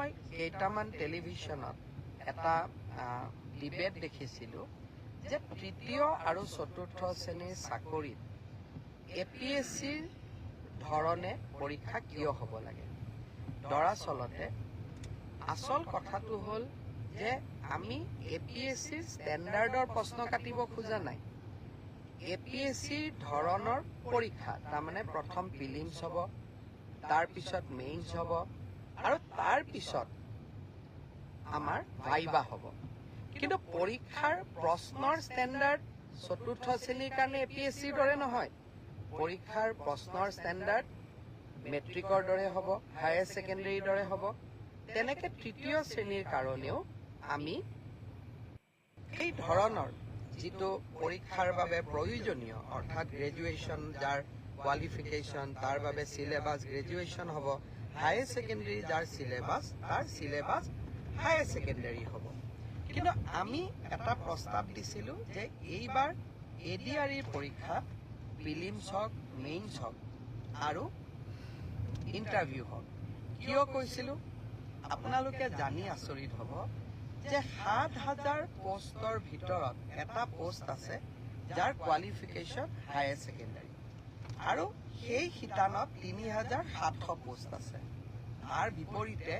মই কেইটামান টেলিভিশ্যনত এটা ডিবেট দেখিছিলোঁ যে তৃতীয় আৰু চতুৰ্থ শ্ৰেণীৰ চাকৰিত APSCৰ ধৰণে পৰীক্ষা কিয় হ'ব লাগে। দৰাচলতে আচল কথাটো হ'ল যে আমি APSCৰ ষ্টেণ্ডাৰ্ডৰ প্ৰশ্ন কাটিব খোজা নাই। APSCৰ ধৰণৰ পৰীক্ষা, তাৰমানে প্ৰথম প্ৰিলিমছ হ'ব, তাৰপিছত মেইনছ হ'ব আৰু তাৰপিছত আমাৰ ভাইবা হ'ব। কিন্তু পৰীক্ষাৰ প্ৰশ্নৰ ষ্টেণ্ডাৰ্ড চতুৰ্থ শ্ৰেণীৰ কাৰণে APSCৰ দৰে নহয়। পৰীক্ষাৰ প্ৰশ্নৰ ষ্টেণ্ডাৰ্ড মেট্ৰিকৰ দৰে হ'ব, হায়াৰ ছেকেণ্ডেৰীৰ দৰে হ'ব। তেনেকে তৃতীয় শ্ৰেণীৰ কাৰণেও আমি এই ধৰণৰ যিটো পৰীক্ষাৰ বাবে প্ৰয়োজনীয়, অৰ্থাৎ গ্ৰেজুৱেশ্যন যাৰ কোৱালিফিকেশ্যন, তাৰ বাবে চিলেবাছ গ্ৰেজুৱেশ্যন হ'ব, হায়াৰ ছেকেণ্ডেৰী যাৰ চিলেবাছ, তাৰ চিলেবাছ হায়াৰ ছেকেণ্ডেৰী হ'ব। কিন্তু আমি এটা প্ৰস্তাৱ দিছিলোঁ যে এইবাৰ ADREৰ পৰীক্ষা প্ৰিলিমছ হওক, মেইনছ হওক আৰু ইণ্টাৰভিউ হওক। কিয় কৈছিলোঁ আপোনালোকে জানি আচৰিত হ'ব যে ৭,০০০ পোষ্টৰ ভিতৰত এটা পোষ্ট আছে যাৰ কোৱালিফিকেশ্যন হায়াৰ ছেকেণ্ডেৰী, আৰু সেই শিতানত ৩,৭০০ পোষ্ট আছে। তাৰ বিপৰীতে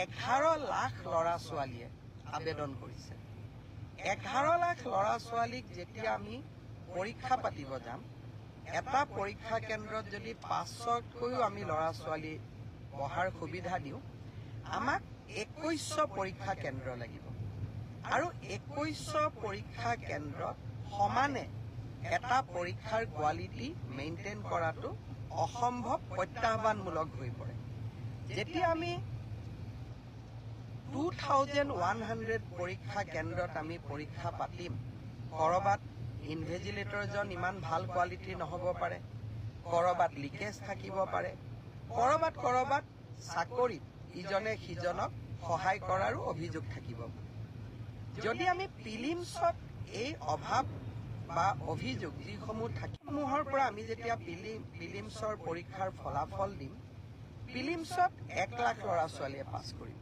১১ লাখ ল'ৰা ছোৱালীয়ে আবেদন কৰিছে। ১১ লাখ ল'ৰা ছোৱালীক যেতিয়া আমি পৰীক্ষা পাতিব যাম, এটা পৰীক্ষা কেন্দ্ৰত যদি ৫০০তকৈও আমি ল'ৰা ছোৱালী বহাৰ সুবিধা দিওঁ, আমাক ২১০০ পৰীক্ষা কেন্দ্ৰ লাগিব। আৰু ২১০০ পৰীক্ষা কেন্দ্ৰত সমানে এটা পৰীক্ষাৰ কোৱালিটি মেইনটেইন কৰাটো অসম্ভৱ, প্ৰত্যাহ্বানমূলক হৈ পৰে। যেতিয়া আমি 2,100 পৰীক্ষা কেন্দ্ৰত আমি পৰীক্ষা পাতিম, ক'ৰবাত ইনভেজিলেটৰজন ইমান ভাল কোৱালিটিৰ নহ'ব পাৰে, ক'ৰবাত লিকেজ থাকিব পাৰে, ক'ৰবাত চাকৰিত ইজনে সিজনক সহায় কৰাৰো অভিযোগ থাকিব। যদি আমি প্ৰিলিমছত এই অভাৱ বা অভিযোগ যিসমূহ থাকিসমূহৰ পৰা আমি যেতিয়া প্ৰিলিমছৰ পৰীক্ষাৰ ফলাফল দিম, প্ৰিলিমছত ১ লাখ ল'ৰা ছোৱালীয়ে পাছ কৰিব।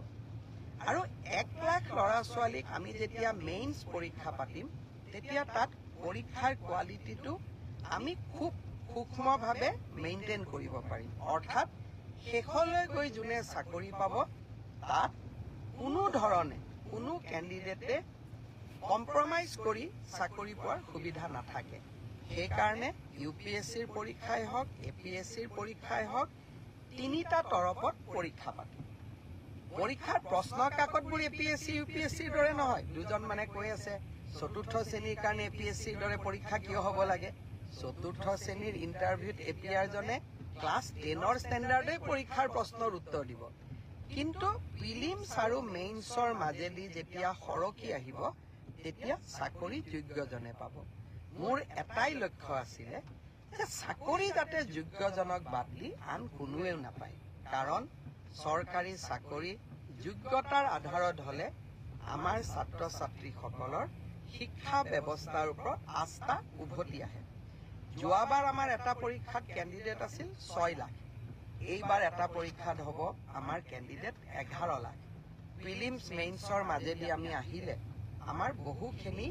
আৰু ১ লাখ ল'ৰা ছোৱালীক আমি যেতিয়া মেইনছ পৰীক্ষা পাতিম, তেতিয়া তাত পৰীক্ষাৰ কোৱালিটিটো আমি খুব সূক্ষ্মভাৱে মেইনটেইন কৰিব পাৰিম। অৰ্থাৎ শেষলৈ গৈ যোনে চাকৰি পাব, তাত কোনো ধৰণে কোনো কেণ্ডিডেটে কম্প্ৰমাইজ কৰি চাকৰি পোৱাৰ সুবিধা নাথাকে। সেইকাৰণে UPSCৰ পৰীক্ষাই হওক, APSCৰ পৰীক্ষাই হওক, তিনিটা তৰপত পৰীক্ষা পাতে। পৰীক্ষাৰ প্ৰশ্ন কাকতবোৰ APSC UPSCৰ দৰে নহয়। দুজন মানে কৈ আছে চতুৰ্থ শ্ৰেণীৰ কাৰণে APSCৰ দৰে পৰীক্ষা কিয় হ'ব লাগে। চতুৰ্থ শ্ৰেণীৰ ইণ্টাৰভিউত APR জনে ক্লাছ 10ৰ ষ্টেণ্ডাৰ্ডে পৰীক্ষাৰ প্ৰশ্নৰ উত্তৰ দিব। কিন্তু প্ৰিলিমছ আৰু মেইনছৰ মাজেদি যেতিয়া সৰকি আহিব, তেতিয়া চাকৰি যোগ্যজনে পাব। মোৰ এটাই লক্ষ্য আছিলে যে চাকৰি যাতে যোগ্যজনক বাদ দি আন কোনোৱেও নাপায়। কাৰণ চৰকাৰী চাকৰি যোগ্যতাৰ আধাৰত হ'লে আমাৰ ছাত্ৰ ছাত্ৰীসকলৰ শিক্ষা ব্যৱস্থাৰ ওপৰত আস্থা উভতি আহে। যোৱাবাৰ আমাৰ এটা পৰীক্ষাত কেণ্ডিডেট আছিল ৬ লাখ। এইবাৰ এটা পৰীক্ষাত হ'ব আমাৰ কেণ্ডিডেট ১১ লাখ। প্ৰিলিমছ মেইনছৰ মাজেদি আমি আহিলে আমাৰ বহুখিনি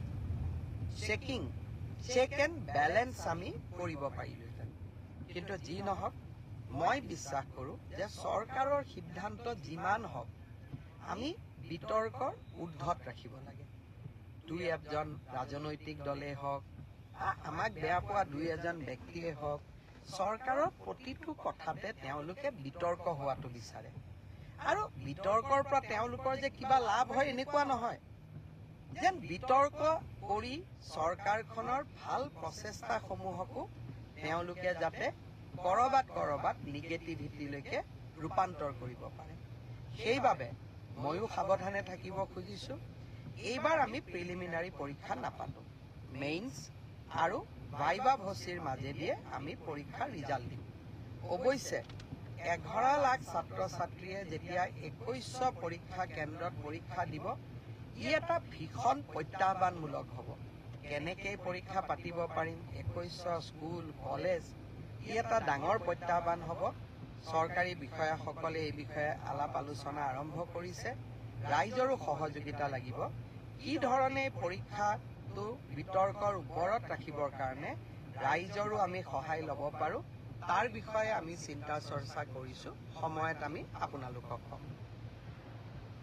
চেক এণ্ড বেলেঞ্চ আমি কৰিব পাৰিলোহেঁতেন। কিন্তু যি নহওক, মই বিশ্বাস কৰোঁ যে চৰকাৰৰ সিদ্ধান্ত যিমান হওক আমি বিতৰ্কৰ ঊৰ্ধত ৰাখিব লাগে। দুই এজন ৰাজনৈতিক দলেই হওক, আমাক বেয়া পোৱা দুই এজন ব্যক্তিয়ে হওক, চৰকাৰৰ প্ৰতিটো কথাতে তেওঁলোকে বিতৰ্ক হোৱাটো বিচাৰে। আৰু বিতৰ্কৰ পৰা তেওঁলোকৰ যে কিবা লাভ হয় এনেকুৱা নহয়। যেন বিতৰ্ক কৰি চৰকাৰখনৰ ভাল প্ৰচেষ্টাসমূহকো তেওঁলোকে যাতে ক'ৰবাত নিগেটিভিটিলৈকে ৰূপান্তৰ কৰিব পাৰে। সেইবাবে ময়ো সাৱধানে থাকিব খুজিছোঁ। এইবাৰ আমি প্ৰিলিমিনাৰী পৰীক্ষা নাপাতোঁ। মেইনছ আৰু ভাইবা ভচিৰ মাজেদিয়ে আমি পৰীক্ষাৰ ৰিজাল্ট দিম। অৱশ্যে ১১ লাখ ছাত্ৰ ছাত্ৰীয়ে যেতিয়া ২১০০ পৰীক্ষা কেন্দ্ৰত পৰীক্ষা দিব, ই এটা ভীষণ প্ৰত্যাহ্বানমূলক হ'ব। কেনেকৈ পৰীক্ষা পাতিব পাৰিম, ২১০০ স্কুল কলেজ, ই এটা ডাঙৰ প্ৰত্যাহ্বান হ'ব। চৰকাৰী বিষয়াসকলে এই বিষয়ে আলাপ আলোচনা আৰম্ভ কৰিছে। ৰাইজৰো সহযোগিতা লাগিব। কি ধৰণে পৰীক্ষাটো বিতৰ্কৰ ওপৰত ৰাখিবৰ কাৰণে ৰাইজৰো আমি সহায় ল'ব পাৰোঁ তাৰ বিষয়ে আমি চিন্তা চৰ্চা কৰিছোঁ। সময়ত আমি আপোনালোকক ক'ম।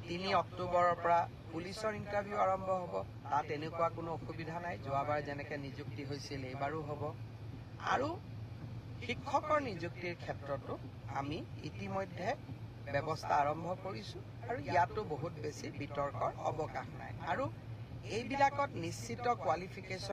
3 অক্টোবৰৰ পৰা পুলিচৰ ইণ্টাৰভিউ আৰম্ভ হ'ব। তাত এনেকুৱা কোনো অসুবিধা নাই। যোৱাবাৰ যেনেকৈ নিযুক্তি হৈছিল এইবাৰো হ'ব। আৰু শিক্ষকৰ নিযুক্তিৰ ক্ষেত্ৰতো আমি ইতিমধ্যে ব্যৱস্থা আৰম্ভ কৰিছোঁ আৰু ইয়াতো বহুত বেছি বিতৰ্কৰ অৱকাশ নাই। আৰু এইবিলাকত নিশ্চিত কোৱালিফিকেশ্যন